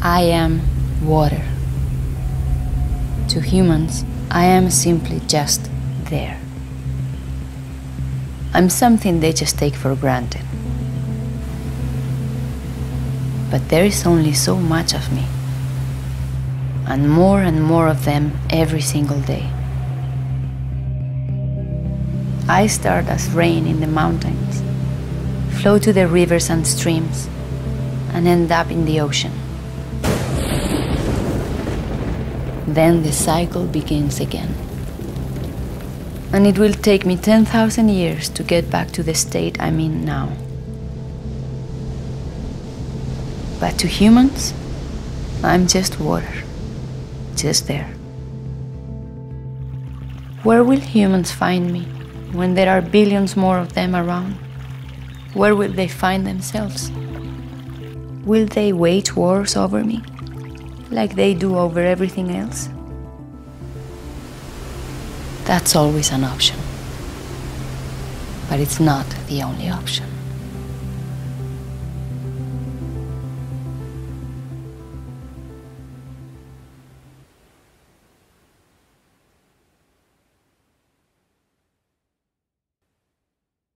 I am water. To humans, I am simply just there. I'm something they just take for granted. But there is only so much of me, and more of them every single day. I start as rain in the mountains, flow to the rivers and streams, and end up in the ocean. Then the cycle begins again. And it will take me 10,000 years to get back to the state I'm in now. But to humans, I'm just water, just there. Where will humans find me when there are billions more of them around? Where will they find themselves? Will they wage wars over me, like they do over everything else? That's always an option, but it's not the only option.